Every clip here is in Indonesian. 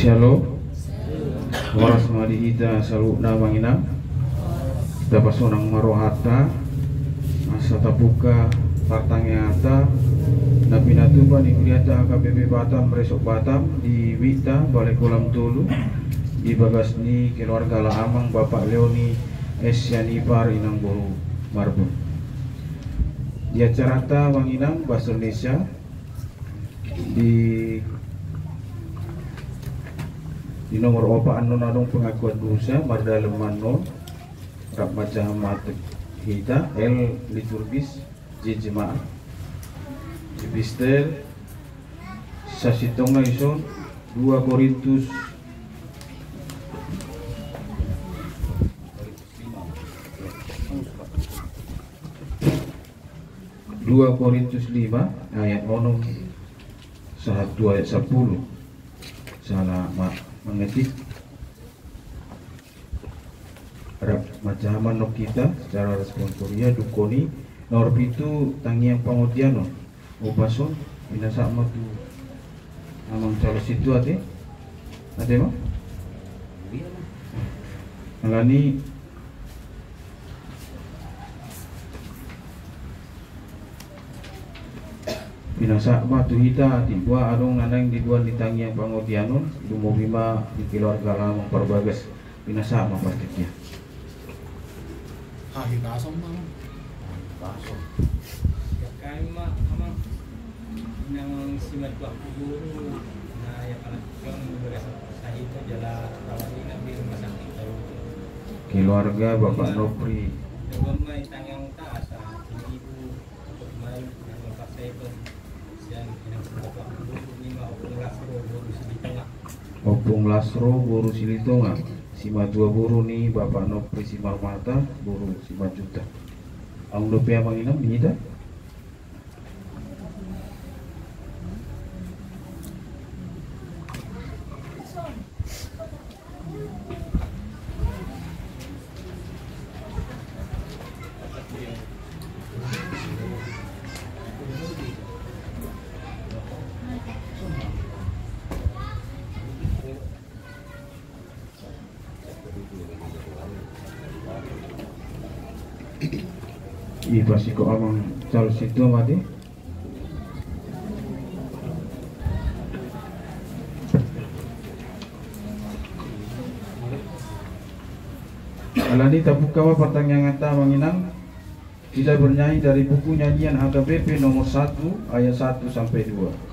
Shalom. Waras madi ita salu namangina. Dapat sonang marohata. Asa tabuka partangnya ata. Nabi natuba di kuliata AKBP Batam Resok Batam di Wita Balai Kolam Tulu di Bagasni keluarga La Amang Bapak Leoni S. Yanipar Inang Boru Marbun. Di acara ta Wanginang Bahasa Indonesia di nomor opa anon anong pengakuan dosa marda lemano rap macam matek hita el liturgis jemaah epistel sasitonga ison 2 Korintus 5 ayat 6 sahat 2 ayat 10 salah mengetik rap macam manok kita secara responsoria dukoni nomor itu tangiang pangotiano upason binasa tu amang calo situ ate mah alani binasa batu hita tiba adong nanang dibuan di tangiang pangotiano dumo bima di keluarga lamang perbagas binasa mah pastiknya kasong mah kasong ya kain mah amang nang simat wa guru na ya kana kang berasa sahita jala tawalina di rumah sakit tahu keluarga Bapak Nopri gamay tangyang taas ibu may yang mapasay ko siyan kinang bapak guru ni ma Opung Lasro Guru Silitonga Sima 2 Guru ni Bapak Nopri Simar Mata Guru Sima Juta ang lupa yang menginam binita i pasti ko amang calo situ mati alani tabukawa pertanyaan ngata menginang kita bernyanyi dari buku nyanyian AKBP nomor 1 ayat 1 sampai 2.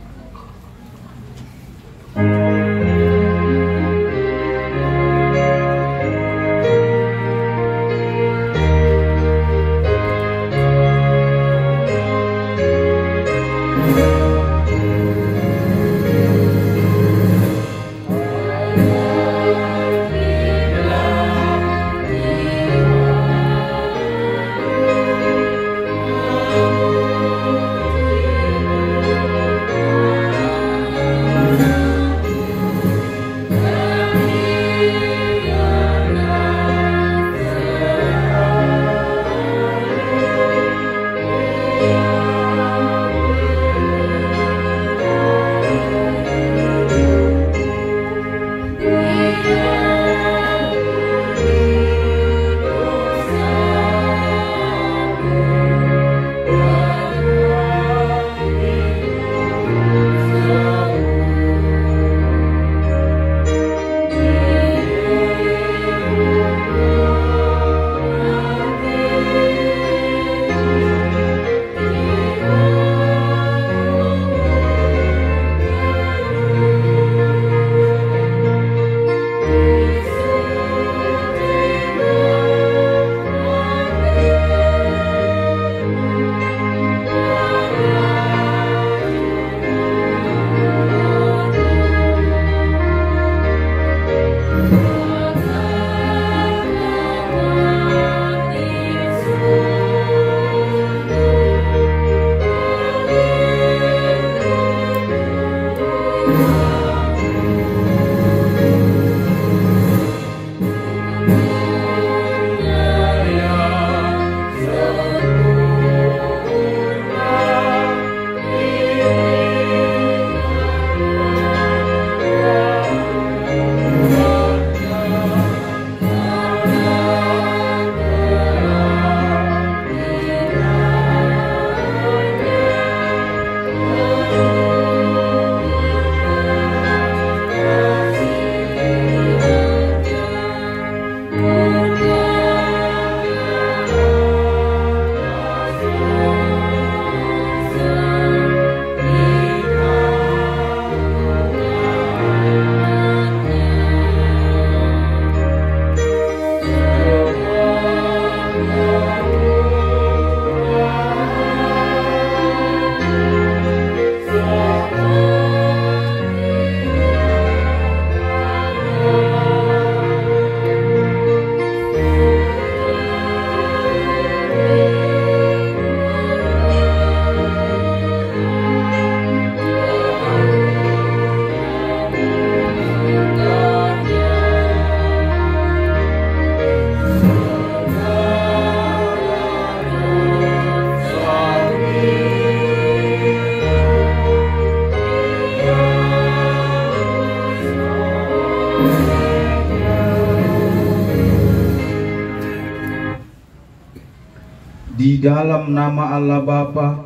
di dalam nama Allah Bapa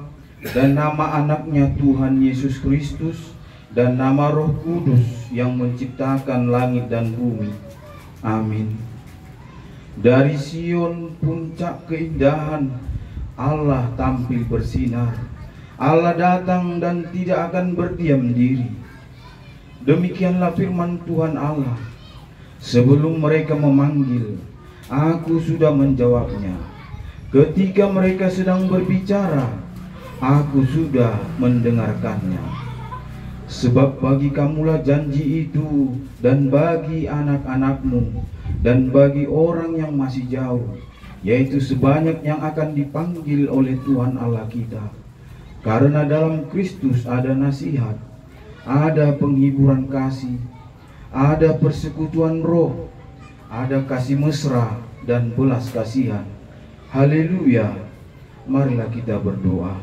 dan nama anaknya Tuhan Yesus Kristus dan nama Roh Kudus yang menciptakan langit dan bumi. Amin. Dari Sion puncak keindahan Allah tampil bersinar. Allah datang dan tidak akan berdiam diri. Demikianlah firman Tuhan Allah. Sebelum mereka memanggil, aku sudah menjawabnya. Ketika mereka sedang berbicara, aku sudah mendengarkannya. Sebab bagi kamulah janji itu, dan bagi anak-anakmu, dan bagi orang yang masih jauh, yaitu sebanyak yang akan dipanggil oleh Tuhan Allah kita. Karena dalam Kristus ada nasihat, ada penghiburan kasih, ada persekutuan roh, ada kasih mesra dan belas kasihan. Haleluya. Marilah kita berdoa.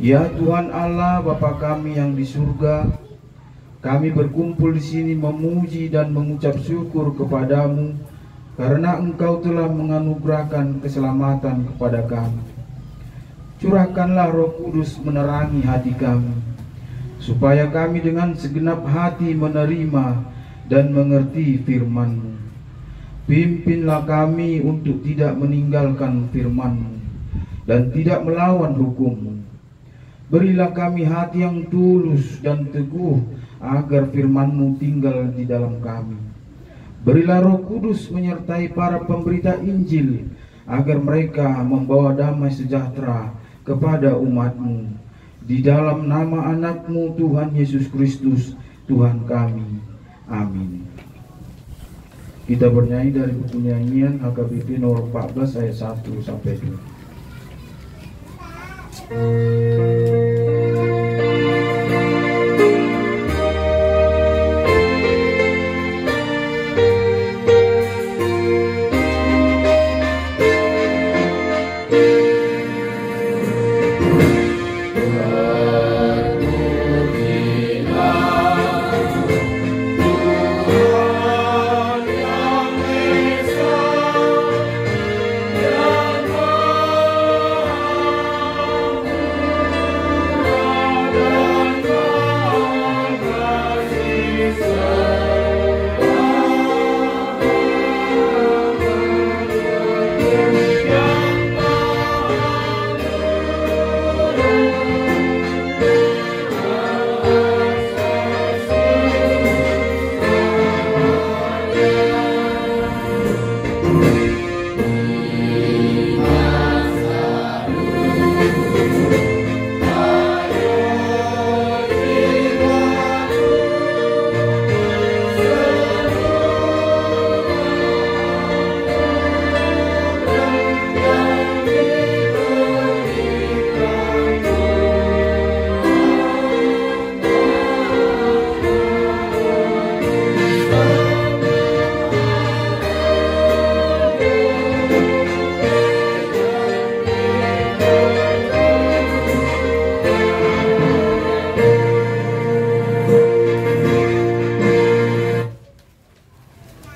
Ya Tuhan Allah Bapa kami yang di surga, kami berkumpul di sini memuji dan mengucap syukur kepadamu karena Engkau telah menganugerahkan keselamatan kepada kami. Curahkanlah Roh Kudus menerangi hati kami, supaya kami dengan segenap hati menerima dan mengerti firman-Mu. Pimpinlah kami untuk tidak meninggalkan firman-Mu dan tidak melawan hukum-Mu. Berilah kami hati yang tulus dan teguh agar firman-Mu tinggal di dalam kami. Berilah Roh Kudus menyertai para pemberita Injil agar mereka membawa damai sejahtera kepada umat-Mu. Di dalam nama anak-Mu Tuhan Yesus Kristus Tuhan kami. Amin. Kita bernyanyi dari buku nyanyian HKBP nomor 14 ayat 1 sampai 2.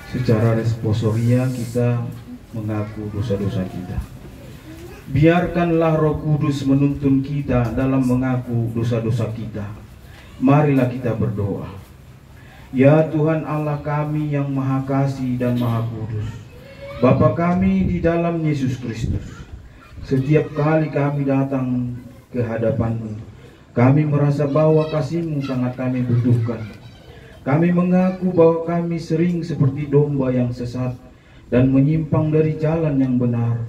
Secara responsoria kita mengaku dosa-dosa kita. Biarkanlah Roh Kudus menuntun kita dalam mengaku dosa-dosa kita. Marilah kita berdoa. Ya Tuhan Allah kami yang Maha Kasih dan Maha Kudus, Bapa kami di dalam Yesus Kristus, setiap kali kami datang ke hadapan-Mu, kami merasa bahwa kasih-Mu sangat kami butuhkan. Kami mengaku bahwa kami sering seperti domba yang sesat dan menyimpang dari jalan yang benar.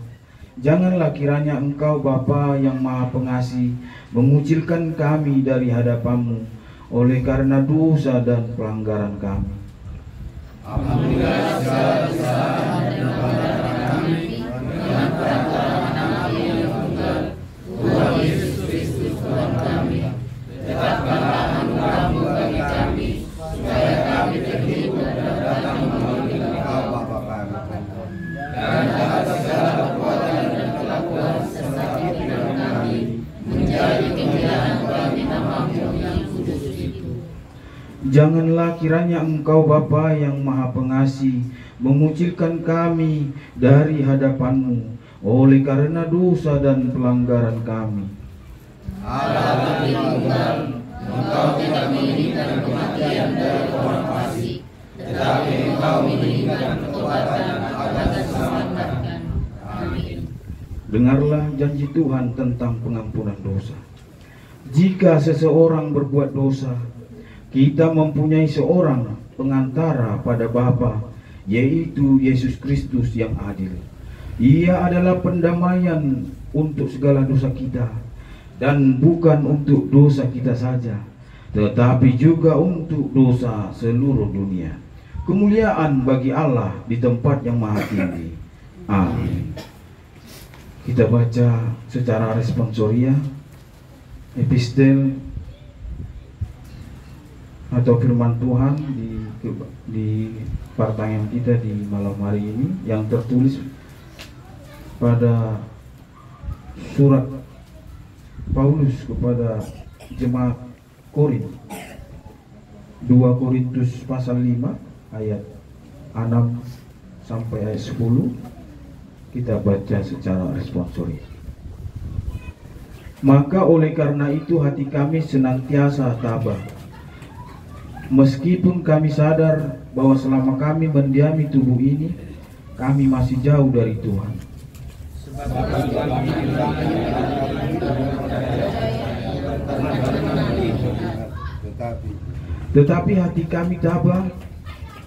Janganlah kiranya Engkau Bapa yang Maha Pengasih mengucilkan kami dari hadapan-Mu oleh karena dosa dan pelanggaran kami. Alhamdulillah segala dosa dan pelanggaran kami dengan perantara Anakmu yang tunggal, Tuhan Yesus Kristus Tuhan kami. Tetapkanlah anugerah-Mu bagi kami, supaya kami terhibur dan datang memanggil Engkau Bapa kami. Dan atas segala perbuatan dan kelakuan serta pikiran kami menjadi kemuliaan bagi nama-Mu yang kudus itu. Janganlah kiranya Engkau Bapa yang Maha Pengasih mengucilkan kami dari hadapan-Mu oleh karena dosa dan pelanggaran kami. Allah Tunggal, Engkau tidak menginginkan kematian dari orang fasik, tetapi Engkau menginginkan kekuatan agar diselamatkan. Amin. Dengarlah janji Tuhan tentang pengampunan dosa. Jika seseorang berbuat dosa, kita mempunyai seorang pengantara pada Bapa, yaitu Yesus Kristus yang adil. Ia adalah pendamaian untuk segala dosa kita, dan bukan untuk dosa kita saja, tetapi juga untuk dosa seluruh dunia. Kemuliaan bagi Allah di tempat yang maha tinggi. Amin. Kita baca secara responsoria epistel atau firman Tuhan di pertanyaan kita di malam hari ini, yang tertulis pada surat Paulus kepada jemaat Korintus, 2 Korintus pasal 5 ayat 6 sampai ayat 10. Kita baca secara responsori. Maka oleh karena itu hati kami senantiasa tabah, meskipun kami sadar bahwa selama kami mendiami tubuh ini, kami masih jauh dari Tuhan. Tetapi hati kami tabah,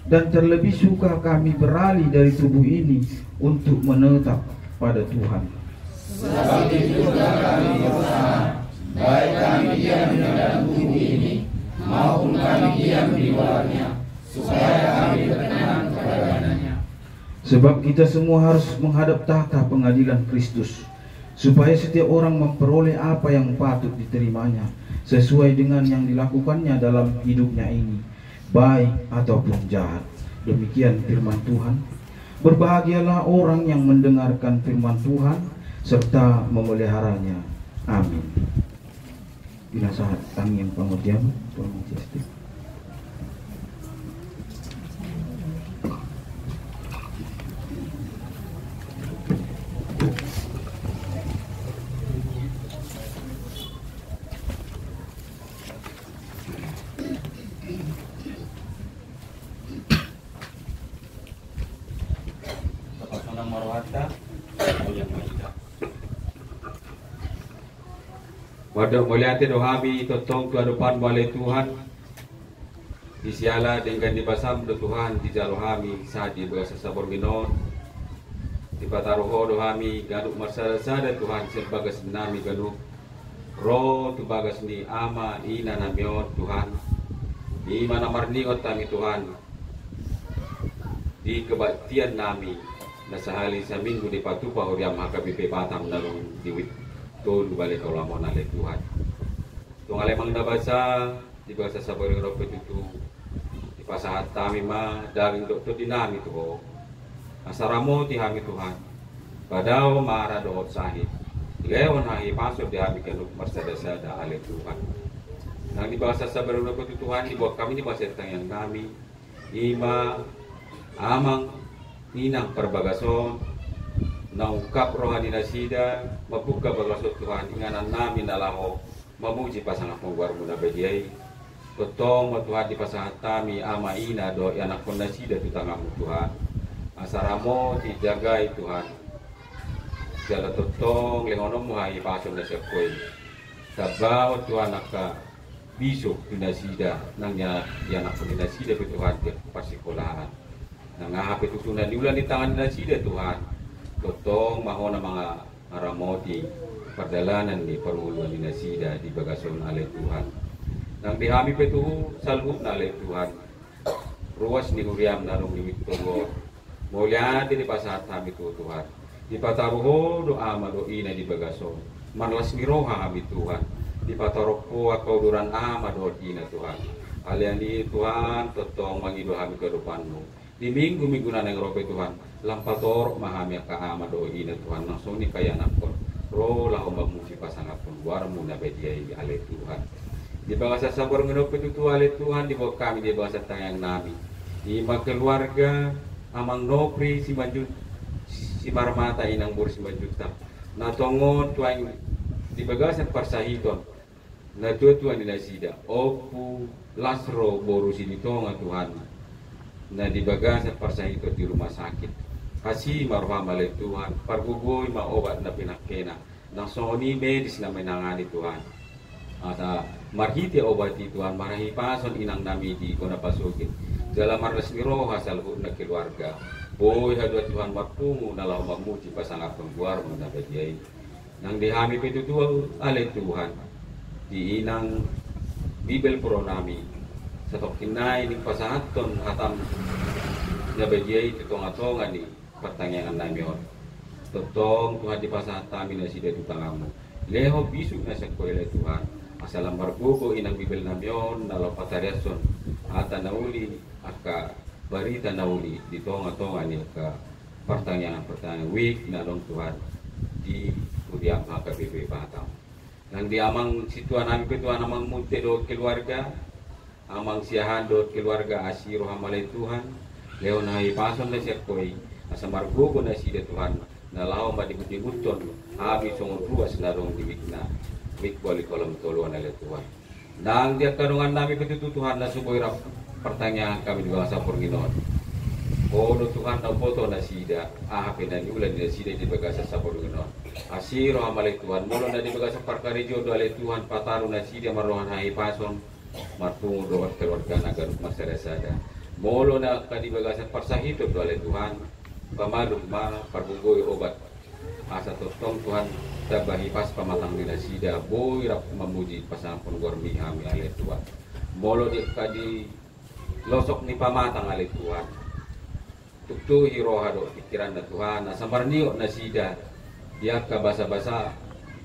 dan terlebih suka kami beralih dari tubuh ini untuk menetap pada Tuhan. Sebab itu juga kami berusaha, baik kami diam di dalam tubuh ini maupun kami diam di luarnya, supaya kami berkenan kepadanya. Sebab kita semua harus menghadap tahta pengadilan Kristus, supaya setiap orang memperoleh apa yang patut diterimanya sesuai dengan yang dilakukannya dalam hidupnya ini, baik ataupun jahat. Demikian firman Tuhan. Berbahagialah orang yang mendengarkan firman Tuhan serta memeliharanya. Amin. Bila saat kami yang pengertian, Tuhan Yesus. Waduh mulia hati dohami totong Tuhan depan balai Tuhan disiala dengan dibasam do Tuhan di jalohami saat di bahasa sabor minon di pataroho dohami gaduk marsada Tuhan sebagai senami gaduk roh tu bagas ni ama ina namiot Tuhan di mana marningot kami Tuhan di kebaktian nami na sahali sa minggu di patupa horiam hakabipe patam nalong diwit tun balik ke ulamon alay Tuhan. Tung alay mang nabasa di bahasa sabari ropet itu di pasahat kami ma daging dokter dinami tuho asaramo ti hami Tuhan padaw maara doot sahit leon hahi pasok di hami kanuk marsada-sada alay Tuhan. Nang di bahasa sabari ropet itu Tuhan di buat kami di bahasa tangyang kami ima amang ninang perbagason naungkap rohani nasida mabuka bagasot Tuhan inganan namin alaho mamuji pasangan pengguar muna bediay totong Tuhan di pasangan kami ama ina do anak pun nasida tutangamu Tuhan asaramo dijagai Tuhan jala totong lengonom muhai pason na sekoy tabaw Tuhan naka bisok tunasida nang ya anak pun nasida Tuhan di pasikolahan nang ahapit tutunan di ulan di tangan nasida Tuhan totong mahona mga aramoti perdalanan di peruluan di nasida di bagason alay Tuhan nang dihami petu salhub na alay Tuhan ruas ni huriam narong limit tunggo mulyati di pasahat kami Tuhan di pataruho do ama do ina di bagason marlas ni roha kami Tuhan di pataropo akaw duran ama do ina Tuhan alian di Tuhan totong mangido kami kedepanmu di minggu-minggu na nang rope Tuhan lampator mahami ka ama do ina Tuhan nang soni kaya nakon ro la mamusi pasangat pun war muna bediay ale Tuhan di bahasa sabor ngenope itu ale Tuhan di bawah kami di bahasa tayang nami di keluarga amang nopri si manjun si marmata inang boris majuta na tongon tuang di bagasan parsahiton na tuan nila sida opu lasro boru sinitonga Tuhan na di bagasan parsahito di rumah sakit kasih marham oleh Tuhan pargugoy maobat na pinakena nang soni medis na menangani Tuhan asa marhiti obati Tuhan marahi pason inang nami di kona pasukin dalam marles miro hasal na keluarga boy hadwa Tuhan marpungu nalau mamuci pasangan pengguar mendapat dia nang dihami petutua ale Tuhan di inang Bibel Pronami satok kinai ni pasahaton hatam nabajai tonga-tonga ni pertanyaan namion totong Tuhan di pasahat kami na sida tutangamu leho bisu na sa koile Tuhan asalam barbuko inang Bibel namion nalau patariason ata nauli aka barita nauli di tonga-tonga ni ka pertanyaan week na dong Tuhan di Udiam HKBP Batam nang di amang situan kami ketuan amang munte do keluarga amang siahan do keluarga asiro hamalay Tuhan leon hai pason na siya koy asa margogo na sida Tuhan na lao madibut-dibuton habi songon ruas na dong di wikna wik balik kolam toluan na Tuhan nang dia kadungan nami Tuhan na suboy rap pertanyaan kami di bangsa Purginon do Tuhan na foto na sida ahapin na niulan na sida di bagasa sa Purginon asiro hamalay Tuhan molo na di bagasa parkarejo do alay Tuhan pataru na sida marohan hai pason marpungu do keluarga nagaruk masyarakat molo na kadibagasan parsahito do alay Tuhan pamadum ma parbugoy obat asa totong Tuhan tabahi pas pamatang nila sida boy rap mamuji pasampun gormi hami alay Tuhan molo di kadi losok ni pamatang alay Tuhan tuktu hiroha do pikiran na Tuhan asa marniyo na sida dia ka basa-basa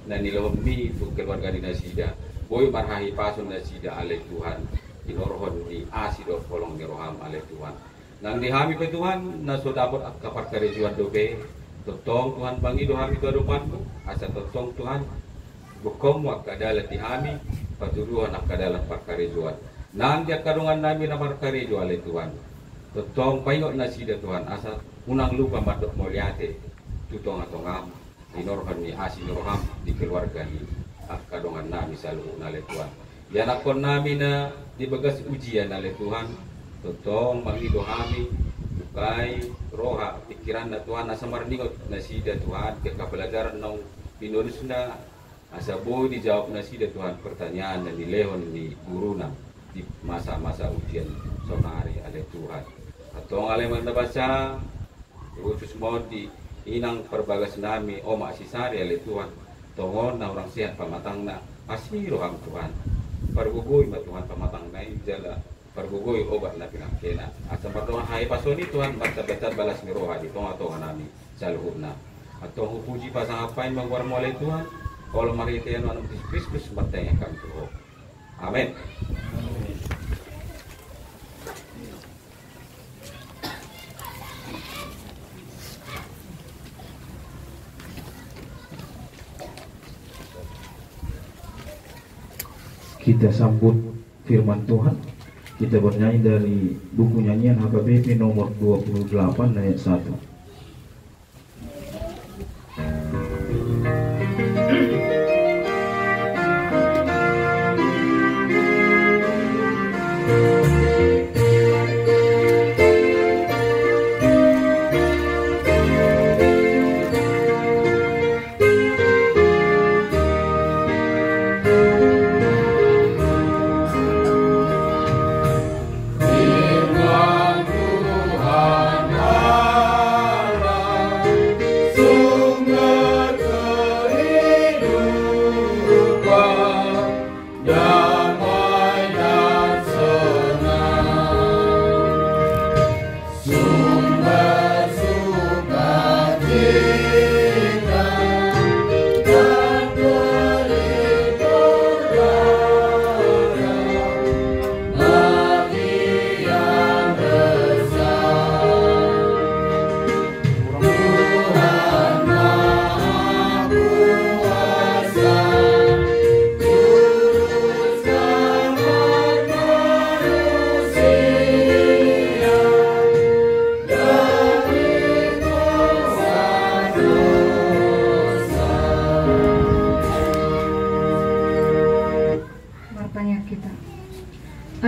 na nilommi tu keluarga ni sida boy marhahi pasun na sida alay Tuhan inorhon ni asido kolong ni roham alay Tuhan nang dihami pa Tuhan na so dapat at kaparkarejuan dobe totong Tuhan bangi dohami to adupan mo asa totong Tuhan bukom wak kadalat dihami patuduhan ak kadalat parkarejuan nang dia kadungan namin na parkarejo alay Tuhan totong payo na sida Tuhan asa unang lupa madok moliate tutong atongam inorhon ni asi roham di keluarga ni kadongan nami selalu nale Tuhan yan akon namin na dibagas ujian nale Tuhan totong mangido kami bukay roha pikiran na Tuhan nasa marningot na sida Tuhan ke kapelajaran nang pinulis na asa boy dijawab na sida Tuhan pertanyaan na nilehon ni guru na di masa-masa ujian sonari ale Tuhan atong alay magnabaca usus mo di inang perbagas nami o maasisari ale Tuhan tongon na orang sihat pamatang na asiro ang Tuhan pargugoy ma Tuhan pamatang na jala pargugoy obat na pinakena at sa pardongan hai pasoni Tuhan basta-basta balas ni roha di tonga-tonga nami sa luhub na at tong hupuji pa sa hapain magwar mo alay Tuhan kalau marite ano anong Kristus matay ang kanto amen. Kita sambut firman Tuhan. Kita bernyanyi dari buku nyanyian HKBP nomor 28 ayat 1. Firman Tuhan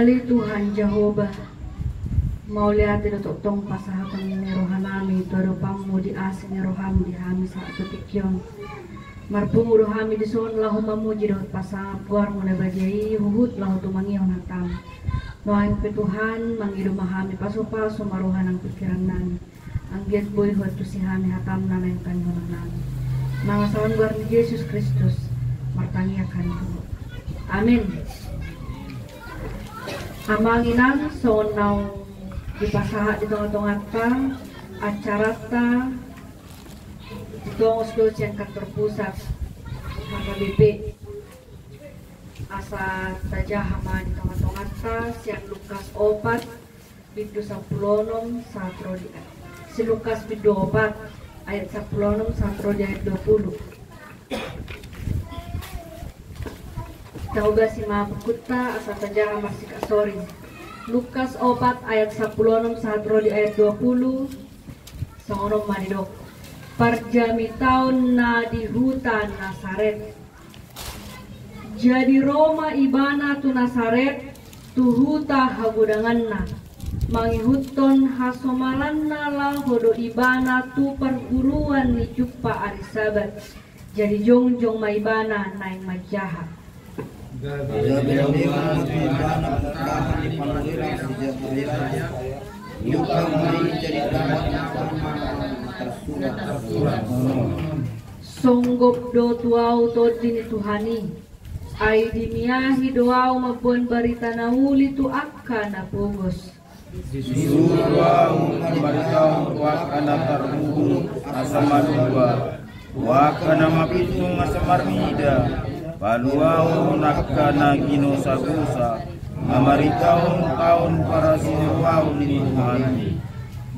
Ali Tuhan Jehovah, mau lihat itu tong pasahatan ni rohanami toro pamu di asini roham di hami saat tikyon. Marpungu rohami di son lahu mamuji dot pasah guar mulai bajai huhut lahu tumangion hatam. Noang petuhan mangidu mahami paso-paso maruhan ang pikiran nani. Ang giat boy huat tu si hami hatam nanay kanyonan nani. Mga sawan guar ni Yesus Kristus martangi akan itu. Amin. Amanginang sonaw dipasaha di tengah-tengah acara di tengah yang kantor pusat HKBP asa saja hama di tengah-tengah siang Lukas 4 bidu 10 satro di si Lukas bidu 4 ayat 10 satro di ayat 20. Tauga si mabukutta asa saja hama si kasori Lukas 4 ayat 10 satro di ayat 20 songonom manidok parjami tahun na di hutan Nasaret jadi Roma ibana tu Nasaret tu huta hagudanganna mangihuton hasomalanna lah hodo ibana tu perguruan ni cuppa arisabat jadi jongjong maibana naing majaha songgop do tuau to dini Tuhani ay dimiyahi doau mabuan barita na uli tu akka na pugos Disuruh memberitahu wakana terbunuh asamar dua wakana mapitung asamar mida paluau nakana gino sagusa amaritahun para sinuau ni Tuhan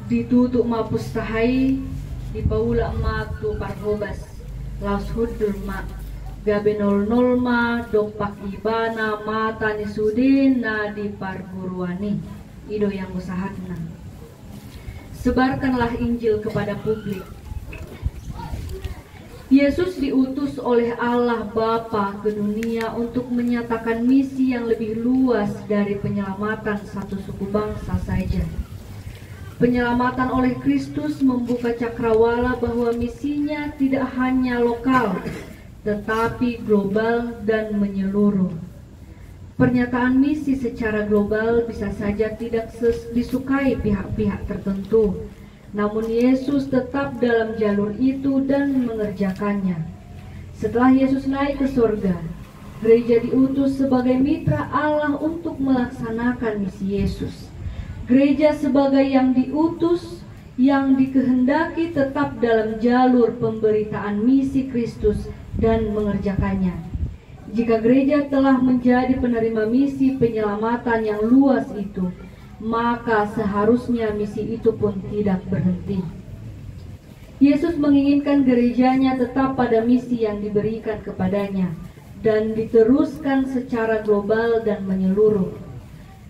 ditutuk mapustahai dipaula mak tu parhobas laus hudur mak gabe 00 ma dopak ibana mata ni sudin na di parguruani ido yang usahatna sebarkanlah Injil kepada publik. Yesus diutus oleh Allah Bapa ke dunia untuk menyatakan misi yang lebih luas dari penyelamatan satu suku bangsa saja. Penyelamatan oleh Kristus membuka cakrawala bahwa misinya tidak hanya lokal, tetapi global dan menyeluruh. Pernyataan misi secara global bisa saja tidak disukai pihak-pihak tertentu. Namun Yesus tetap dalam jalur itu dan mengerjakannya. Setelah Yesus naik ke surga, gereja diutus sebagai mitra Allah untuk melaksanakan misi Yesus. Gereja sebagai yang diutus, yang dikehendaki tetap dalam jalur pemberitaan misi Kristus dan mengerjakannya. Jika gereja telah menjadi penerima misi penyelamatan yang luas itu, maka seharusnya misi itu pun tidak berhenti. Yesus menginginkan gerejanya tetap pada misi yang diberikan kepadanya dan diteruskan secara global dan menyeluruh.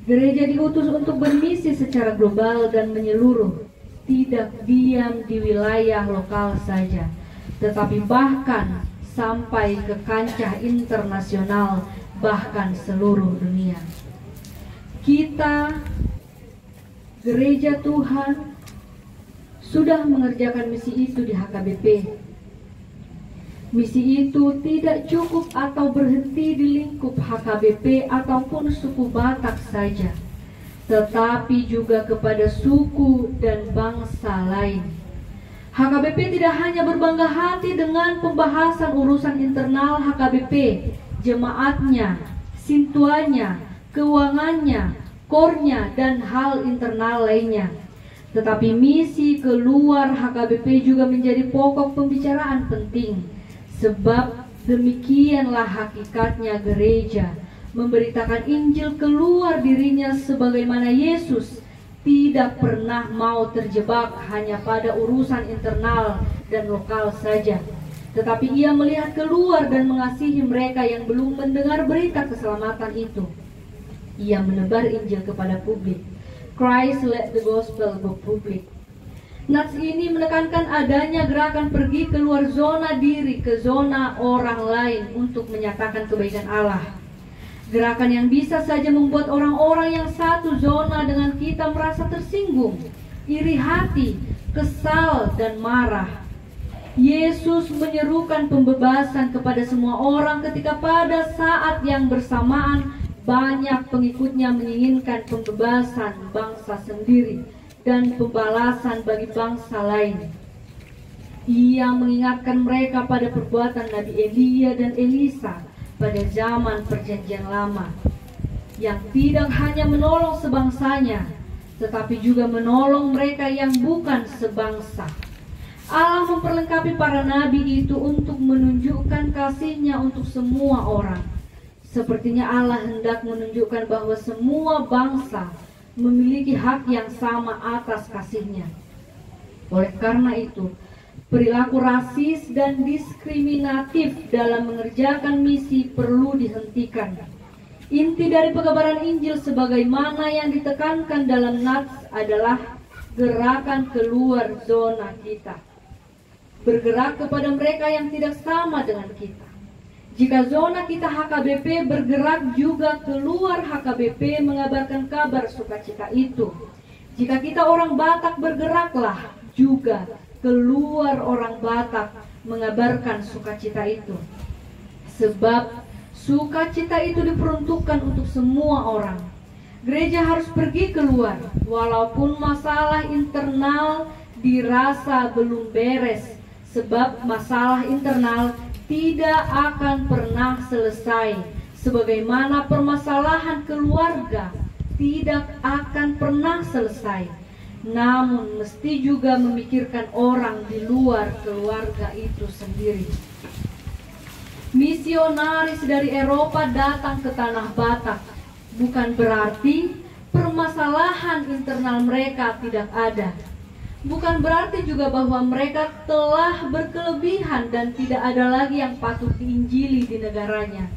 Gereja diutus untuk bermisi secara global dan menyeluruh, tidak diam di wilayah lokal saja, tetapi bahkan sampai ke kancah internasional, bahkan seluruh dunia. Kita Gereja Tuhan sudah mengerjakan misi itu di HKBP. Misi itu tidak cukup atau berhenti di lingkup HKBP ataupun suku Batak saja, tetapi juga kepada suku dan bangsa lain. HKBP tidak hanya berbangga hati dengan pembahasan urusan internal HKBP, jemaatnya, sintuanya, keuangannya, kornya, dan hal internal lainnya. Tetapi misi keluar HKBP juga menjadi pokok pembicaraan penting. Sebab demikianlah hakikatnya gereja, memberitakan Injil keluar dirinya sebagaimana Yesus tidak pernah mau terjebak hanya pada urusan internal dan lokal saja. Tetapi ia melihat keluar dan mengasihi mereka yang belum mendengar berita keselamatan itu. Ia menebar Injil kepada publik. Christ let the gospel go public. Nats ini menekankan adanya gerakan pergi keluar zona diri ke zona orang lain untuk menyatakan kebaikan Allah. Gerakan yang bisa saja membuat orang-orang yang satu zona dengan kita merasa tersinggung, iri hati, kesal, dan marah. Yesus menyerukan pembebasan kepada semua orang ketika pada saat yang bersamaan banyak pengikutnya menginginkan pembebasan bangsa sendiri dan pembalasan bagi bangsa lain. Ia mengingatkan mereka pada perbuatan Nabi Elia dan Elisa pada zaman Perjanjian Lama, yang tidak hanya menolong sebangsanya, tetapi juga menolong mereka yang bukan sebangsa. Allah memperlengkapi para nabi itu untuk menunjukkan kasih-Nya untuk semua orang. Sepertinya Allah hendak menunjukkan bahwa semua bangsa memiliki hak yang sama atas kasih-Nya. Oleh karena itu, perilaku rasis dan diskriminatif dalam mengerjakan misi perlu dihentikan. Inti dari pengabaran Injil sebagaimana yang ditekankan dalam Nats adalah gerakan keluar zona kita. Bergerak kepada mereka yang tidak sama dengan kita. Jika zona kita HKBP bergerak juga keluar HKBP mengabarkan kabar sukacita itu. Jika kita orang Batak bergeraklah juga keluar orang Batak mengabarkan sukacita itu. Sebab sukacita itu diperuntukkan untuk semua orang. Gereja harus pergi keluar walaupun masalah internal dirasa belum beres. Sebab masalah internal tidak akan pernah selesai, sebagaimana permasalahan keluarga tidak akan pernah selesai. Namun mesti juga memikirkan orang di luar keluarga itu sendiri. Misionaris dari Eropa datang ke tanah Batak, bukan berarti permasalahan internal mereka tidak ada. Bukan berarti juga bahwa mereka telah berkelebihan dan tidak ada lagi yang patut diinjili di negaranya.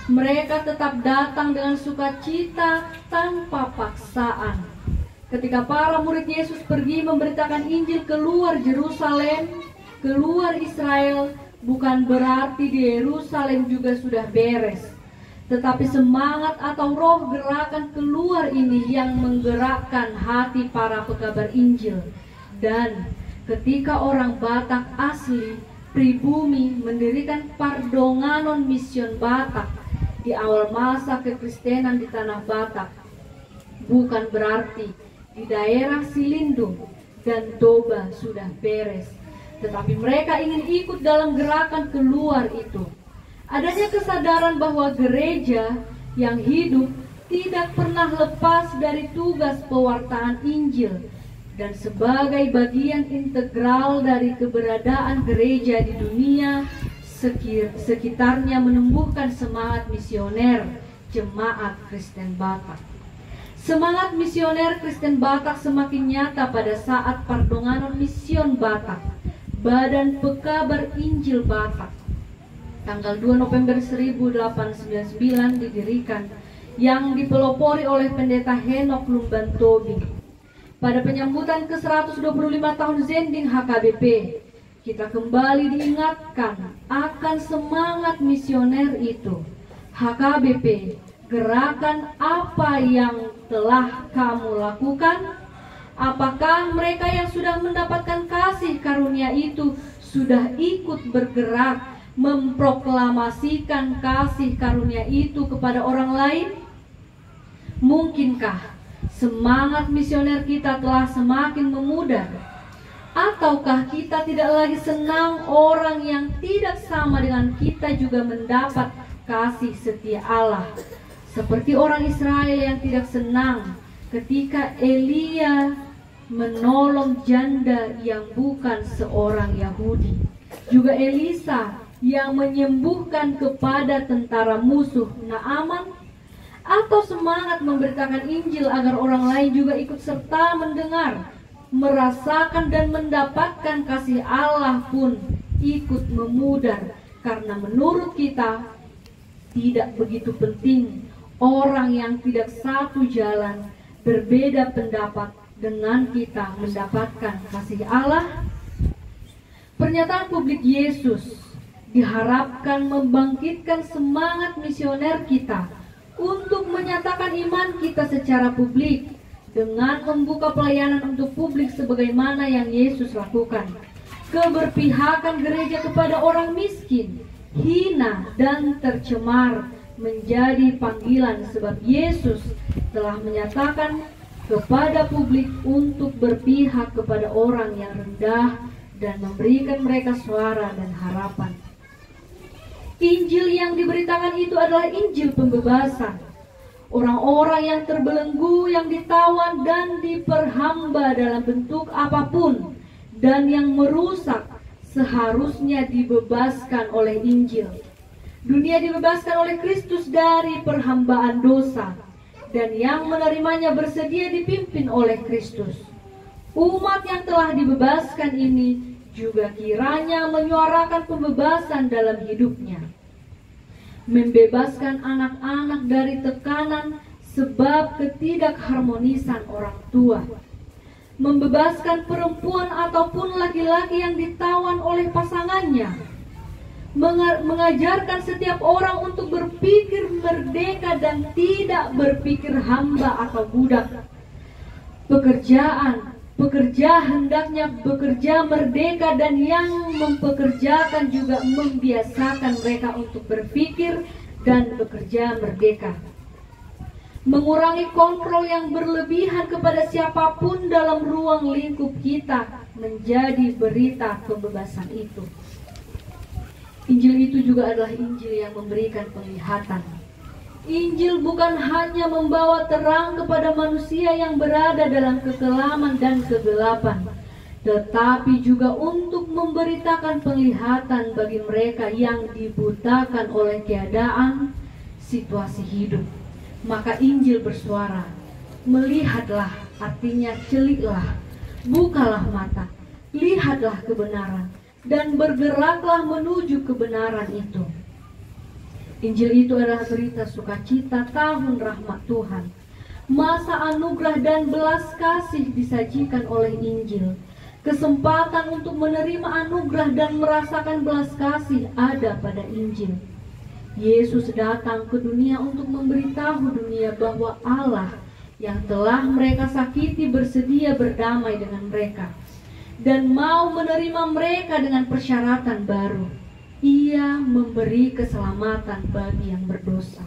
Mereka tetap datang dengan sukacita tanpa paksaan. Ketika para murid Yesus pergi memberitakan Injil keluar Yerusalem, keluar Israel, bukan berarti di Yerusalem juga sudah beres. Tetapi semangat atau roh gerakan keluar ini yang menggerakkan hati para pekabar Injil. Dan ketika orang Batak asli pribumi mendirikan Pardonganon Mission Batak di awal masa kekristenan di tanah Batak, bukan berarti di daerah Silindung dan Toba sudah beres, tetapi mereka ingin ikut dalam gerakan keluar itu. Adanya kesadaran bahwa gereja yang hidup tidak pernah lepas dari tugas pewartaan Injil dan sebagai bagian integral dari keberadaan gereja di dunia sekitarnya menumbuhkan semangat misioner jemaat Kristen Batak. Semangat misioner Kristen Batak semakin nyata pada saat Pardonganon Mission Batak, Badan Pekabar Injil Batak, tanggal 2 November 1899 didirikan, yang dipelopori oleh Pendeta Henok Lumbantobi. Pada penyambutan ke-125 tahun Zending HKBP, kita kembali diingatkan akan semangat misioner itu. HKBP, gerakan apa yang telah kamu lakukan? Apakah mereka yang sudah mendapatkan kasih karunia itu sudah ikut bergerak memproklamasikan kasih karunia itu kepada orang lain? Mungkinkah semangat misioner kita telah semakin memudar? Ataukah kita tidak lagi senang orang yang tidak sama dengan kita juga mendapat kasih setia Allah, seperti orang Israel yang tidak senang ketika Elia menolong janda yang bukan seorang Yahudi, juga Elisa yang menyembuhkan kepada tentara musuh Naaman? Atau semangat memberitakan Injil agar orang lain juga ikut serta mendengar, merasakan dan mendapatkan kasih Allah pun ikut memudar, karena menurut kita tidak begitu penting orang yang tidak satu jalan, berbeda pendapat dengan kita mendapatkan kasih Allah. Pernyataan publik Yesus diharapkan membangkitkan semangat misioner kita untuk menyatakan iman kita secara publik dengan membuka pelayanan untuk publik sebagaimana yang Yesus lakukan. Keberpihakan gereja kepada orang miskin, hina, dan tercemar menjadi panggilan sebab Yesus telah menyatakan kepada publik untuk berpihak kepada orang yang rendah dan memberikan mereka suara dan harapan. Injil yang diberitakan itu adalah Injil pembebasan. Orang-orang yang terbelenggu, yang ditawan dan diperhamba dalam bentuk apapun dan yang merusak seharusnya dibebaskan oleh Injil. Dunia dibebaskan oleh Kristus dari perhambaan dosa, dan yang menerimanya bersedia dipimpin oleh Kristus. Umat yang telah dibebaskan ini juga kiranya menyuarakan pembebasan dalam hidupnya. Membebaskan anak-anak dari tekanan sebab ketidakharmonisan orang tua. Membebaskan perempuan ataupun laki-laki yang ditawan oleh pasangannya. Mengajarkan setiap orang untuk berpikir merdeka dan tidak berpikir hamba atau budak. Pekerja hendaknya bekerja merdeka, dan yang mempekerjakan juga membiasakan mereka untuk berpikir dan bekerja merdeka. Mengurangi kontrol yang berlebihan kepada siapapun dalam ruang lingkup kita menjadi berita pembebasan itu. Injil itu juga adalah Injil yang memberikan penglihatan. Injil bukan hanya membawa terang kepada manusia yang berada dalam kekelaman dan kegelapan, tetapi juga untuk memberitakan penglihatan bagi mereka yang dibutakan oleh keadaan situasi hidup. Maka Injil bersuara, melihatlah, artinya celiklah, bukalah mata, lihatlah kebenaran, dan bergeraklah menuju kebenaran itu. Injil itu adalah berita sukacita tahun rahmat Tuhan. Masa anugerah dan belas kasih disajikan oleh Injil. Kesempatan untuk menerima anugerah dan merasakan belas kasih ada pada Injil. Yesus datang ke dunia untuk memberitahu dunia bahwa Allah yang telah mereka sakiti bersedia berdamai dengan mereka dan mau menerima mereka dengan persyaratan baru. Ia memberi keselamatan bagi yang berdosa.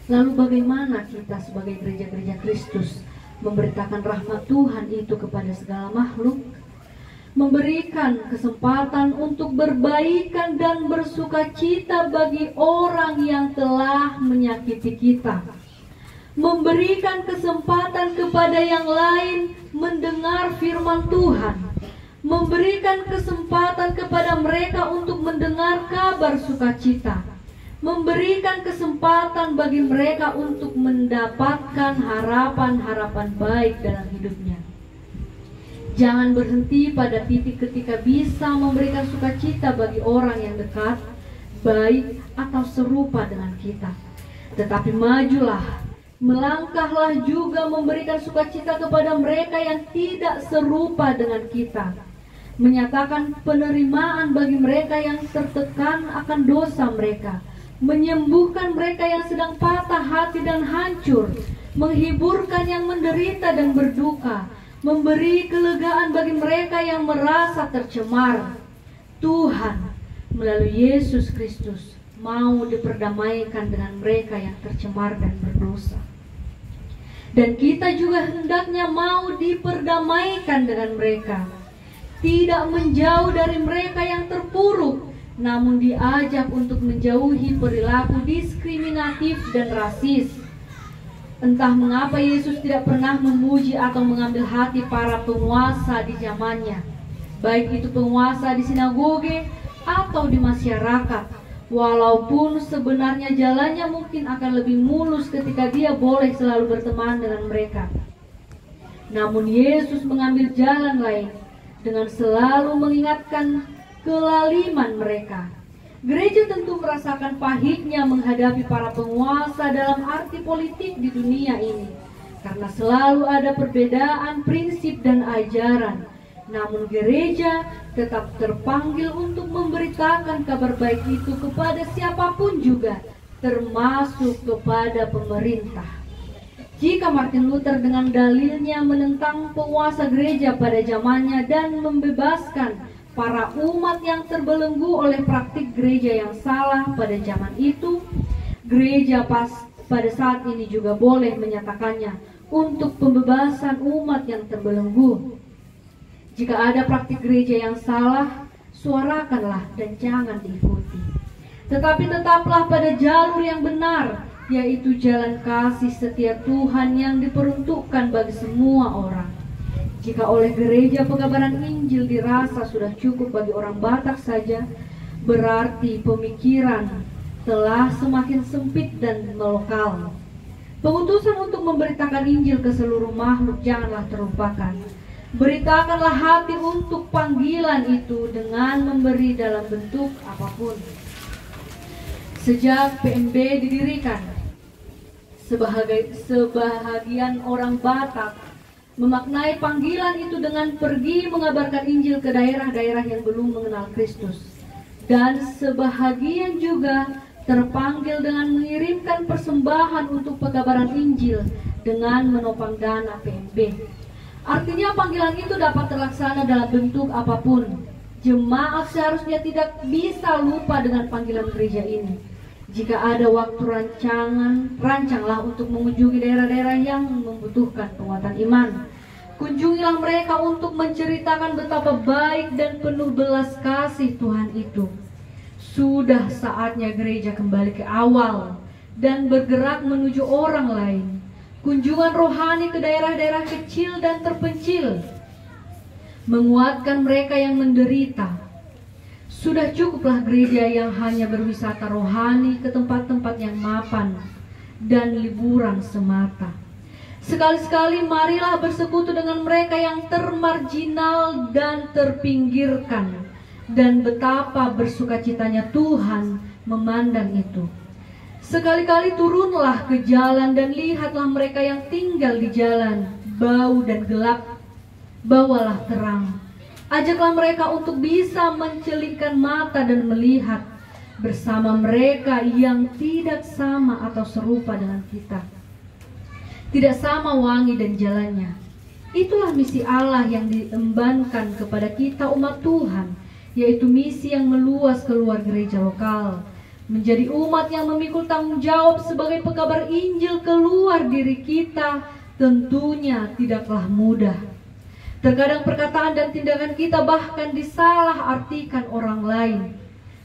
Lalu bagaimana kita sebagai gereja-gereja Kristus memberitakan rahmat Tuhan itu kepada segala makhluk? Memberikan kesempatan untuk berbaikan dan bersukacita bagi orang yang telah menyakiti kita. Memberikan kesempatan kepada yang lain mendengar firman Tuhan. Memberikan kesempatan kepada mereka untuk mendengar kabar sukacita. Memberikan kesempatan bagi mereka untuk mendapatkan harapan-harapan baik dalam hidupnya. Jangan berhenti pada titik ketika bisa memberikan sukacita bagi orang yang dekat, baik, atau serupa dengan kita. Tetapi majulah, melangkahlah juga memberikan sukacita kepada mereka yang tidak serupa dengan kita. Menyatakan penerimaan bagi mereka yang tertekan akan dosa mereka. Menyembuhkan mereka yang sedang patah hati dan hancur. Menghiburkan yang menderita dan berduka. Memberi kelegaan bagi mereka yang merasa tercemar. Tuhan melalui Yesus Kristus mau diperdamaikan dengan mereka yang tercemar dan berdosa. Dan kita juga hendaknya mau diperdamaikan dengan mereka. Tidak menjauh dari mereka yang terpuruk, namun diajak untuk menjauhi perilaku diskriminatif dan rasis. Entah mengapa Yesus tidak pernah memuji atau mengambil hati para penguasa di zamannya, baik itu penguasa di sinagoge atau di masyarakat. Walaupun sebenarnya jalannya mungkin akan lebih mulus ketika dia boleh selalu berteman dengan mereka. Namun Yesus mengambil jalan lain dengan selalu mengingatkan kelaliman mereka. Gereja tentu merasakan pahitnya menghadapi para penguasa dalam arti politik di dunia ini, karena selalu ada perbedaan prinsip dan ajaran. Namun gereja tetap terpanggil untuk memberitakan kabar baik itu kepada siapapun juga, termasuk kepada pemerintah. Jika Martin Luther dengan dalilnya menentang penguasa gereja pada zamannya dan membebaskan para umat yang terbelenggu oleh praktik gereja yang salah pada zaman itu, gereja pada saat ini juga boleh menyatakannya untuk pembebasan umat yang terbelenggu. Jika ada praktik gereja yang salah, suarakanlah dan jangan diikuti. Tetapi tetaplah pada jalur yang benar, yaitu jalan kasih setia Tuhan yang diperuntukkan bagi semua orang. Jika oleh gereja pengabaran Injil dirasa sudah cukup bagi orang Batak saja, berarti pemikiran telah semakin sempit dan melokal. Pengutusan untuk memberitakan Injil ke seluruh makhluk janganlah terlupakan. Beritakanlah hati untuk panggilan itu dengan memberi dalam bentuk apapun. Sejak PMB didirikan, sebahagian orang Batak memaknai panggilan itu dengan pergi mengabarkan Injil ke daerah-daerah yang belum mengenal Kristus. Dan sebahagian juga terpanggil dengan mengirimkan persembahan untuk pengabaran Injil dengan menopang dana PMB. Artinya panggilan itu dapat terlaksana dalam bentuk apapun. Jemaat seharusnya tidak bisa lupa dengan panggilan gereja ini. Jika ada waktu rancanglah untuk mengunjungi daerah-daerah yang membutuhkan penguatan iman. Kunjungilah mereka untuk menceritakan betapa baik dan penuh belas kasih Tuhan itu. Sudah saatnya gereja kembali ke awal dan bergerak menuju orang lain. Kunjungan rohani ke daerah-daerah kecil dan terpencil, menguatkan mereka yang menderita. Sudah cukuplah gereja yang hanya berwisata rohani ke tempat-tempat yang mapan dan liburan semata. Sekali-sekali marilah bersekutu dengan mereka yang termarginal dan terpinggirkan, dan betapa bersukacitanya Tuhan memandang itu. Sekali-kali turunlah ke jalan dan lihatlah mereka yang tinggal di jalan, bau dan gelap. Bawalah terang. Ajaklah mereka untuk bisa mencelikkan mata dan melihat bersama mereka yang tidak sama atau serupa dengan kita. Tidak sama wangi dan jalannya. Itulah misi Allah yang diembankan kepada kita umat Tuhan, yaitu misi yang meluas keluar gereja lokal. Menjadi umat yang memikul tanggung jawab sebagai pekabar Injil keluar diri kita tentunya tidaklah mudah. Terkadang perkataan dan tindakan kita bahkan disalah-artikan orang lain.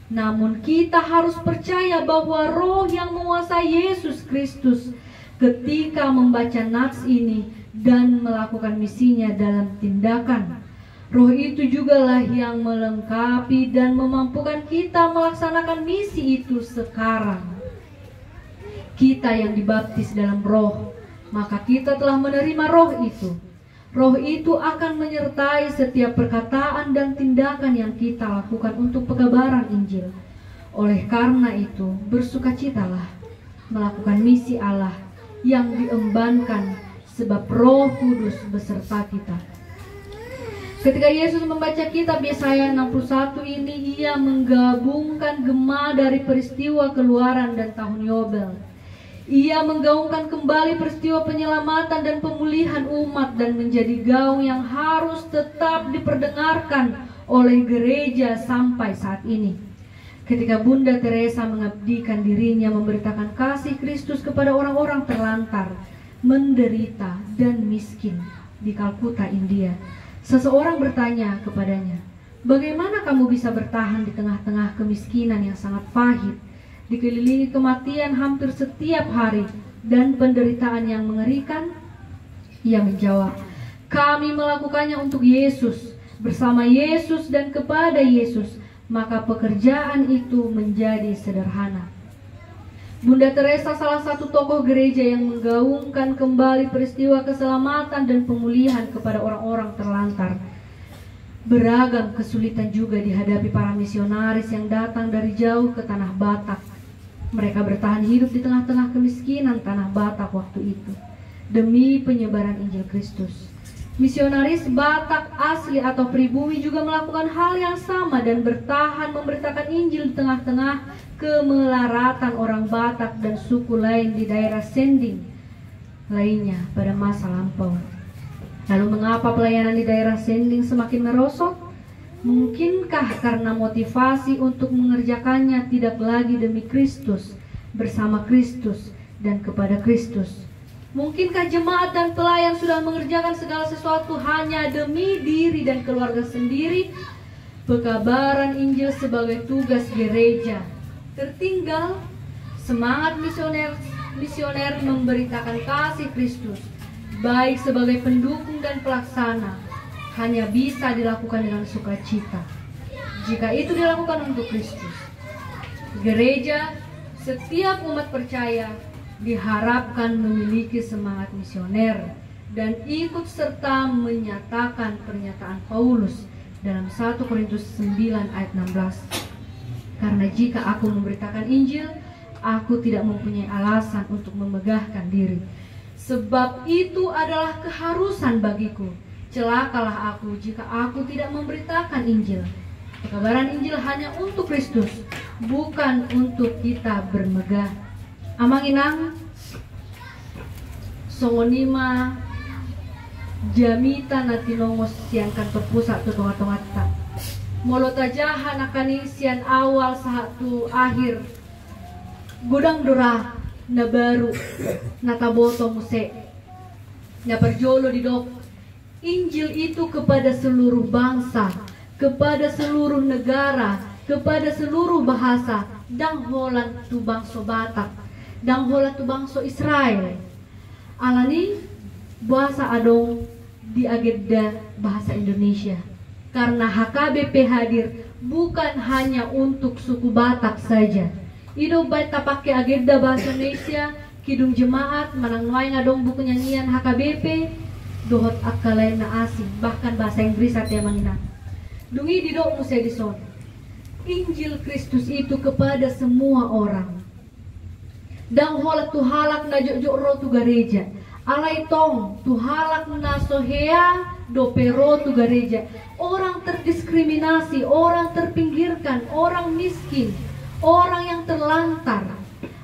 Namun kita harus percaya bahwa roh yang menguasai Yesus Kristus ketika membaca nats ini dan melakukan misinya dalam tindakan. Roh itu jugalah yang melengkapi dan memampukan kita melaksanakan misi itu sekarang. Kita yang dibaptis dalam roh, maka kita telah menerima roh itu. Roh itu akan menyertai setiap perkataan dan tindakan yang kita lakukan untuk pekabaran Injil. Oleh karena itu, bersukacitalah melakukan misi Allah yang diembankan sebab Roh Kudus beserta kita. Ketika Yesus membaca kitab Yesaya 61 ini, ia menggabungkan gema dari peristiwa keluaran dan tahun Yobel. Ia menggaungkan kembali peristiwa penyelamatan dan pemulihan umat dan menjadi gaung yang harus tetap diperdengarkan oleh gereja sampai saat ini. Ketika Bunda Teresa mengabdikan dirinya memberitakan kasih Kristus kepada orang-orang terlantar, menderita, dan miskin di Kalkuta, India, seseorang bertanya kepadanya, "Bagaimana kamu bisa bertahan di tengah-tengah kemiskinan yang sangat pahit, dikelilingi kematian hampir setiap hari dan penderitaan yang mengerikan?" Ia menjawab, "Kami melakukannya untuk Yesus, bersama Yesus dan kepada Yesus, maka pekerjaan itu menjadi sederhana." Bunda Teresa salah satu tokoh gereja yang menggaungkan kembali peristiwa keselamatan dan pemulihan kepada orang-orang terlantar. Beragam kesulitan juga dihadapi para misionaris yang datang dari jauh ke tanah Batak. Mereka bertahan hidup di tengah-tengah kemiskinan tanah Batak waktu itu demi penyebaran Injil Kristus. Misionaris Batak asli atau pribumi juga melakukan hal yang sama dan bertahan memberitakan Injil di tengah-tengah kemelaratan orang Batak dan suku lain di daerah Sending lainnya pada masa lampau. Lalu mengapa pelayanan di daerah Sending semakin merosot? Mungkinkah karena motivasi untuk mengerjakannya tidak lagi demi Kristus, bersama Kristus, dan kepada Kristus? Mungkinkah jemaat dan pelayan sudah mengerjakan segala sesuatu hanya demi diri dan keluarga sendiri? Pekabaran Injil sebagai tugas gereja tertinggal. Semangat misioner memberitakan kasih Kristus, baik sebagai pendukung dan pelaksana, hanya bisa dilakukan dengan sukacita jika itu dilakukan untuk Kristus. Gereja, setiap umat percaya diharapkan memiliki semangat misioner dan ikut serta menyatakan pernyataan Paulus dalam 1 Korintus 9 ayat 16. Karena jika aku memberitakan Injil, aku tidak mempunyai alasan untuk memegahkan diri. Sebab itu adalah keharusan bagiku. Celakalah aku jika aku tidak memberitakan Injil. Pekabaran Injil hanya untuk Kristus, bukan untuk kita bermegah. Amanginang songonima jamita natinongos sian kantor pusat tu tonga-tongata molotajahan akani sian awal satu akhir gudang dora na baru nataboto muse na perjolo di dok. Injil itu kepada seluruh bangsa, kepada seluruh negara, kepada seluruh bahasa, dang holan tu bangso Batak, dang hola tu bangso Israel. Alani bahasa adong di agenda bahasa Indonesia. Karena HKBP hadir bukan hanya untuk suku Batak saja. Ido baita pakai agenda bahasa Indonesia, kidung jemaat manang nuai ngadong buku nyanyian HKBP, dohot akalain na asing, bahkan bahasa Inggris atya mangina. Dungi didok musai dison. Injil Kristus itu kepada semua orang. Dang holat tu halak na jok ro tu gereja. Alai tong tu halak na sohea do pero tu gereja. Orang terdiskriminasi, orang terpinggirkan, orang miskin, orang yang terlantar.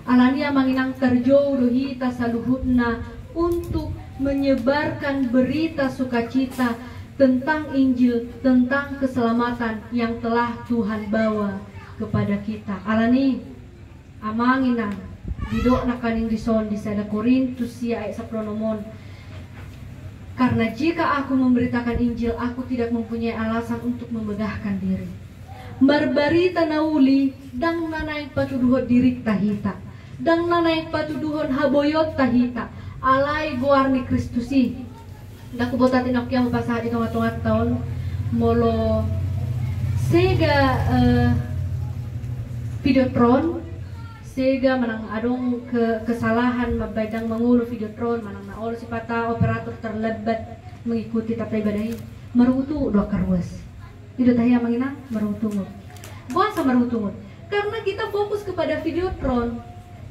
Alania manginang terjauh dohita saluhutna untuk menyebarkan berita sukacita tentang Injil, tentang keselamatan yang telah Tuhan bawa kepada kita. Alani amanginang didok na kaning dison di 1 Korintus sia ayat 10. Karena jika aku memberitakan Injil, aku tidak mempunyai alasan untuk memegahkan diri. Marbarita nauli dang nanaik patuduhot dirik tahita, dang nanaik patuduhon haboyot tahita, alay guarni Kristusi. Daku botat inokya mapasah di tong-tong tahun molo sega videotron sega manang adong kesalahan mabadang mengulu videotron manang naol si pata operator terlebat mengikuti tata ibadah marutu dua karwas tidak tahiya mangina marutungut bahasa marutungut karena kita fokus kepada videotron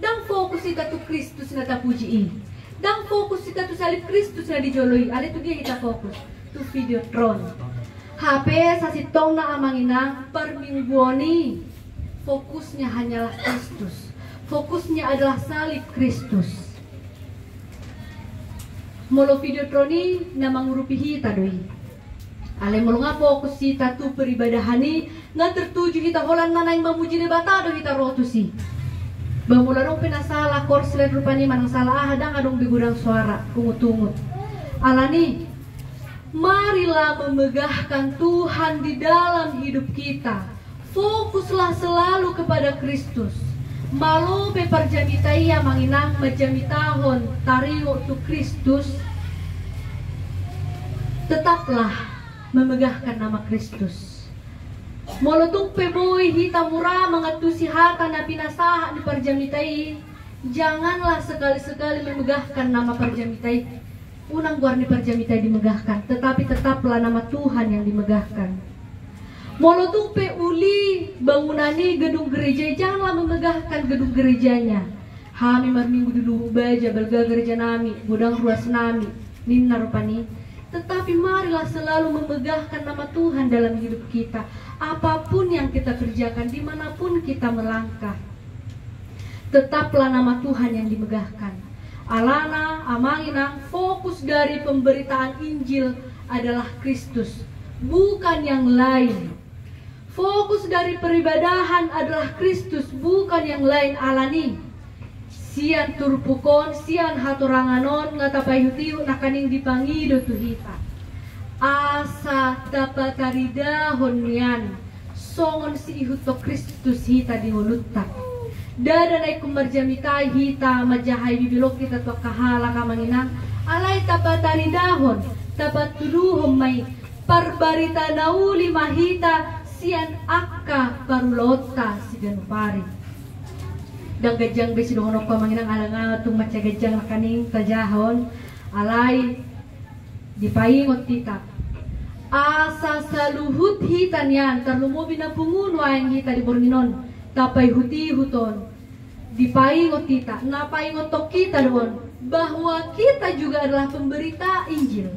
dan fokus kita tu Kristus na tapuji dan fokus kita tu salib Kristus na dijoloi ada tu dia kita fokus tu videotron HP sasitong na amangina permingguoni fokusnya hanyalah Kristus, fokusnya adalah salib Kristus. Molo videotroni na mangurupi hita doi. Ale molo nga fokus hita tu peribadahani nga tertuju hita holan nanay mamuji ni batado hita rotusi. Bamula rong pinasala korslet rupani manang salah hadang adong bigudang suara kungut-tungut. Alani marilah memegahkan Tuhan di dalam hidup kita. Fokuslah selalu kepada Kristus. Malu peperjamitaya manginang majamitahon tario tu Kristus. Tetaplah memegahkan nama Kristus. Molotung peboy hita murah mengatusi hata na pinasaha di perjamitai. Janganlah sekali-sekali memegahkan nama perjamitai. Unang guarni perjamitai dimegahkan, tetapi tetaplah nama Tuhan yang dimegahkan. Molotung pe uli bangunani gedung gereja, janganlah memegahkan gedung gerejanya. Hami marminggu dulu baja belga gereja nami, gudang ruas nami, ninna rupani. tetapi marilah selalu memegahkan nama Tuhan dalam hidup kita. Apapun yang kita kerjakan, dimanapun kita melangkah, tetaplah nama Tuhan yang dimegahkan. Alana, Amanginang, fokus dari pemberitaan Injil adalah Kristus, bukan yang lain. Fokus dari peribadahan adalah Kristus, bukan yang lain. Alani sian turpukon, sian haturanganon, ngatapayutiu nakaning dipangido tuhita. Asa tapataridahon nian, songon si ihuto Kristus hita dingolutak. Dada na kumarjamitai hita majahay bibilok kita to kahala kamanginang. Alay tapataridahon, tapatuduhom may parbarita nauli mahita sian akka parulota si ganupari. Dang gajang besidongonok pamanginang alanga tung maca gajang kaning tajahon alay dipaingot tita. Asa saluhut hitan yan terlumo binapungun waeng hita di bornginon tapay huti huton dipaingot tita napaingot tok kita doon bahwa kita juga adalah pemberita Injil.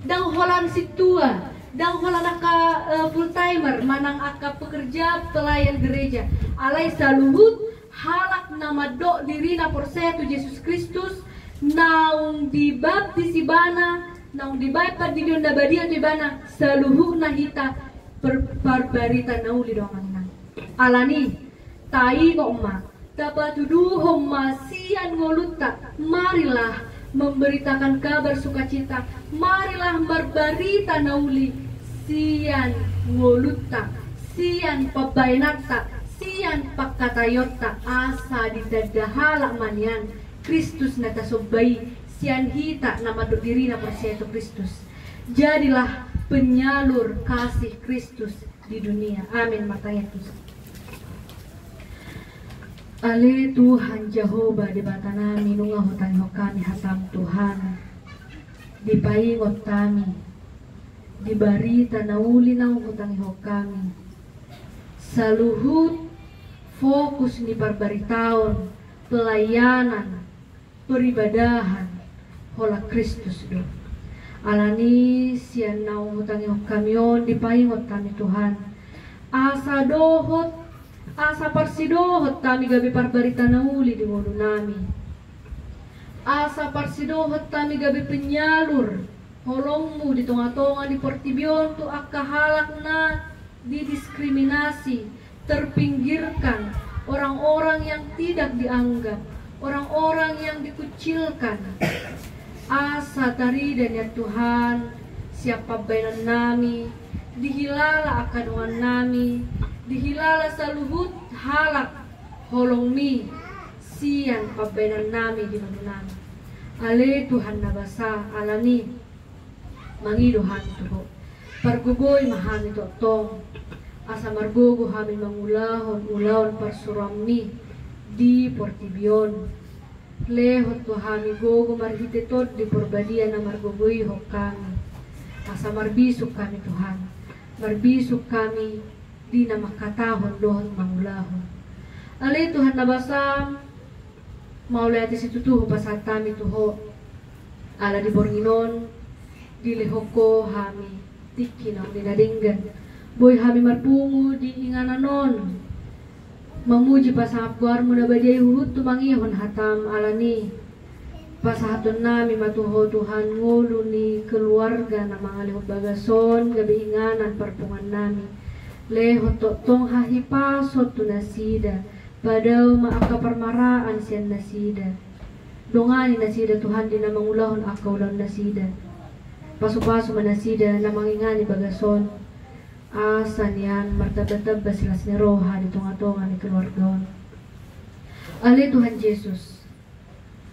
Dang holan situa, dang holan aka full timer, manang aka pekerja pelayan gereja. Alay saluhut halak nama do dirina porsetu Yesus Kristus naung dibaptis ibana, naung dibaptis di dionda badia tu ibana saluhut nahita perbarita nauli doang alani tai ngoma tapatuduhom masian ngoluta. Marilah memberitakan kabar sukacita, marilah berbarita nauli sian ngoluta, sian pabainata, sian pakatayota asa di dadahala manian Kristus natasobay sian hita nama diri na persyeto Kristus. Jadilah penyalur kasih Kristus di dunia. Amin. Matanya Tuhan. Ale Tuhan Jehovah di bata nami nunga hutan kami hatam Tuhan dipaingot kami dibarita nauli na hutan kami saluhut fokus ni parbaritaon pelayanan peribadahan hola Kristus do alani sian na hutan kami on dipaingot kami Tuhan asa dohot asa parsidohot kami gabi parbarita nauli di modo nami. Asa parsidohot kami gabi penyalur holongmu di tonga-tonga di portibion tu akahalak na didiskriminasi, terpinggirkan, orang-orang yang tidak dianggap, orang-orang yang dikucilkan. Asa tari dan ya Tuhan, siapa bainan nami, dihilala akaduan nami, dihilala saluhut halak holongmi sian pabenan nami di manunan. Ale Tuhan nabasa alani mangiduhan tuho pargugoy mahami to tong asa margogo hami mangulahon ulahon parsurammi di portibion lehot to hami gogo marhitetod di porbadia na margogoy ho kami asa marbisuk kami Tuhan marbisuk kami di na makatahon dohon mangulahon. Ale Tuhan nabasam maulay ati situtuho pasatami tuho ala di bornginon di lehoko hami tiki na dinadinggan boy hami marpungu di ingananon mamuji pasapguar mo na badiyay huhut tumangihon hatam alani pasahaton nami matuho Tuhan ngulu ni keluarga na mga lihok bagason gabi inganan parpungan nami lehot tong hahipasot tu nasida padau maaka parmaraan sian nasida dongani nasida Tuhan di na mangulahon akaulan nasida pasu-pasu manasida na mangingani bagason asan yan martabatab silas ni roha di tonga-tonga ni keluargaon. Ale Tuhan Yesus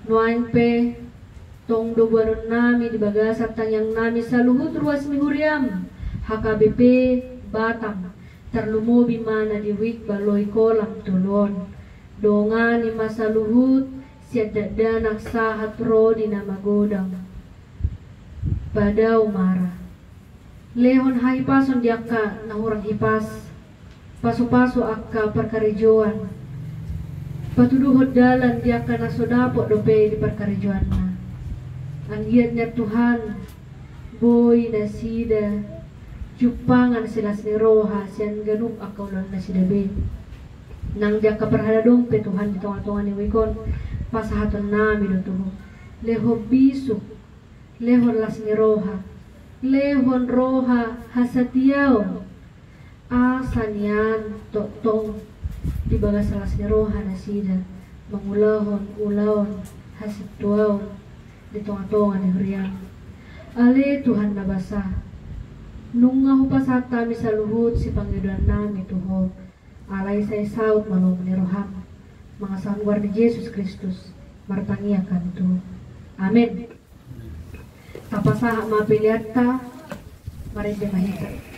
nuain pe tong dobaron nami di bagasat tanyang nami sa luhut ruas mihuriam HKBP Batam terlumobi mana di wik baloy kolam tulon dongan ni masa luhut siada danak sahat ro di nama godang pada umara lehon hai pason diaka nahurang hipas pasu-pasu akka perkarejoan patuduhod dalan diaka nasodapok dope di perkarejoan na ang giat niya Tuhan Boy nasida jupangan silas ni roha sian ganup akaw lang nasida be. Nang jaka perhada dompe Tuhan di tengah-tengah ni wikon pasahaton nami do tuho. Leho bisu, lehon las ni roha, lehon roha hasatiao. Asanian tong di bagas las ni roha nasida mangulahon ulaon hasituao di tengah-tengah ni hurian. Ale Tuhan nabasa nungahu pasata misaluhut si panggiduan nami tuho alay say saut malong ni roham mga sangwar ni Yesus Kristus martangiakan tu. Amin. Tapasaha mapiliata marinde mahita.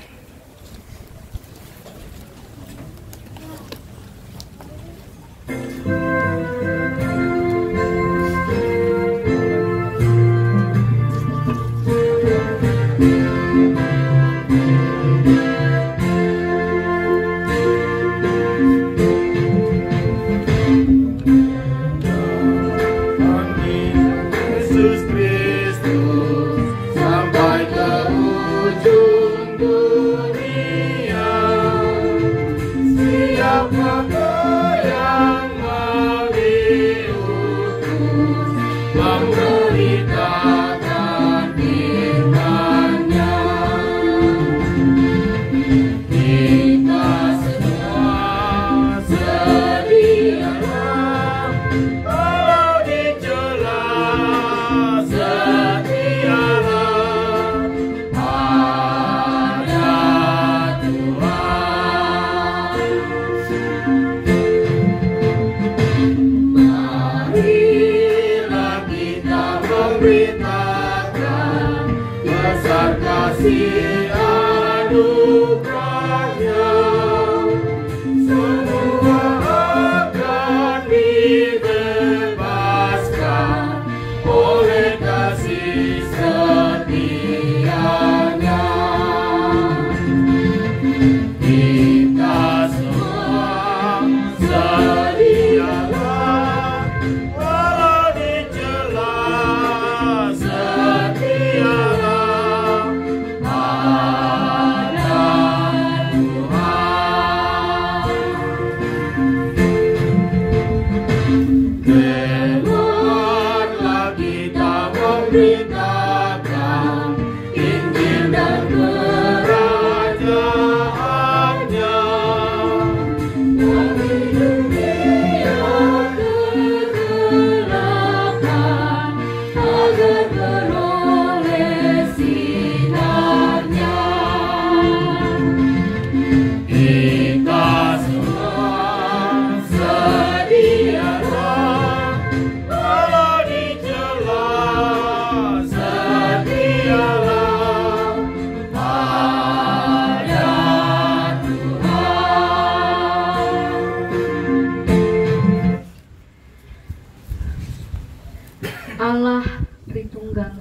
Allah Tritunggal,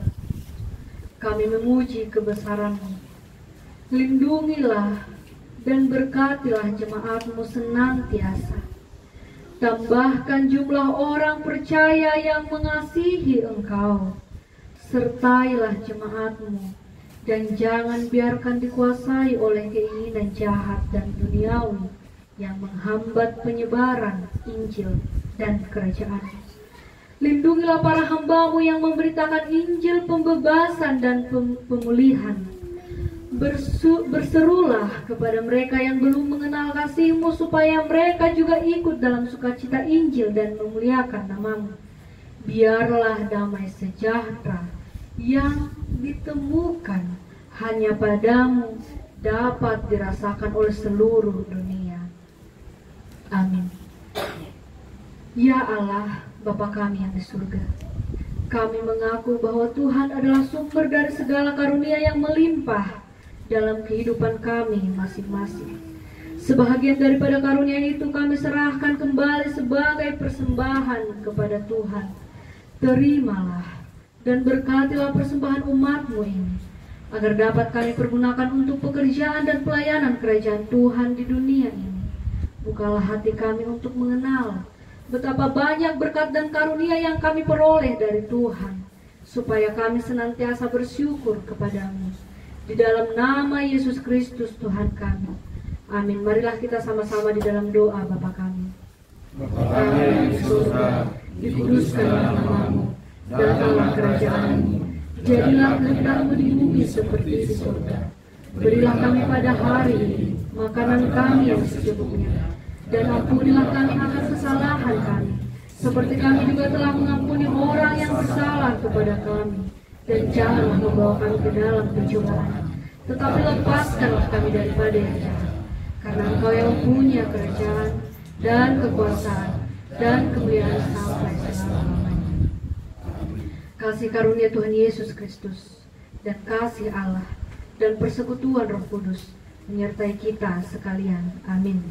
kami memuji kebesaran-Mu. Lindungilah dan berkatilah jemaat-Mu senantiasa. Tambahkan jumlah orang percaya yang mengasihi Engkau. Sertailah jemaat-Mu dan jangan biarkan dikuasai oleh keinginan jahat dan duniawi yang menghambat penyebaran Injil dan kerajaan-Mu. Lindungilah para hamba-Mu yang memberitakan Injil pembebasan dan pemulihan. Berserulah kepada mereka yang belum mengenal kasih-Mu supaya mereka juga ikut dalam sukacita Injil dan memuliakan nama-Mu. Biarlah damai sejahtera yang ditemukan hanya padamu dapat dirasakan oleh seluruh dunia. Amin. Ya Allah, Bapa kami yang di surga, kami mengaku bahwa Tuhan adalah sumber dari segala karunia yang melimpah dalam kehidupan kami masing-masing. Sebahagian daripada karunia itu kami serahkan kembali sebagai persembahan kepada Tuhan. Terimalah dan berkatilah persembahan umat-Mu ini, agar dapat kami pergunakan untuk pekerjaan dan pelayanan kerajaan Tuhan di dunia ini. Bukalah hati kami untuk mengenal betapa banyak berkat dan karunia yang kami peroleh dari Tuhan, supaya kami senantiasa bersyukur kepadamu. Di dalam nama Yesus Kristus Tuhan kami. Amin. Marilah kita sama-sama di dalam doa Bapa kami. Bapa kami yang di surga, dikuduskanlah namamu, datanglah kerajaanmu, jadilah kehendak-Mu di bumi seperti di surga. Berilah kami pada hari ini makanan kami yang secukupnya, dan ampunilah kami akan kesalahan kami, seperti kami juga telah mengampuni orang yang bersalah kepada kami. Dan janganlah membawa kami ke dalam pencobaan, tetapi lepaskanlah kami daripada yang jahat. Karena Engkau yang punya kerajaan dan kekuasaan dan kemuliaan sampai selama-lamanya. Kasih karunia Tuhan Yesus Kristus dan kasih Allah dan persekutuan Roh Kudus menyertai kita sekalian. Amin.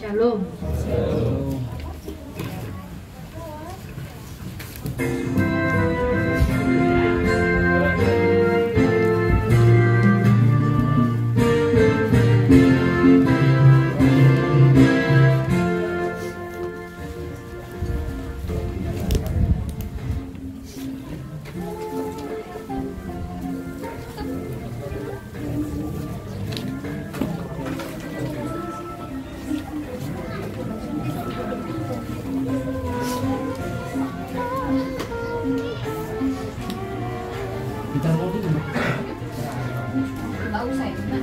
Shalom. Nggak usah itu kan?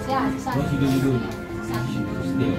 Siap, Oh, satu. dulu. Satu. Still.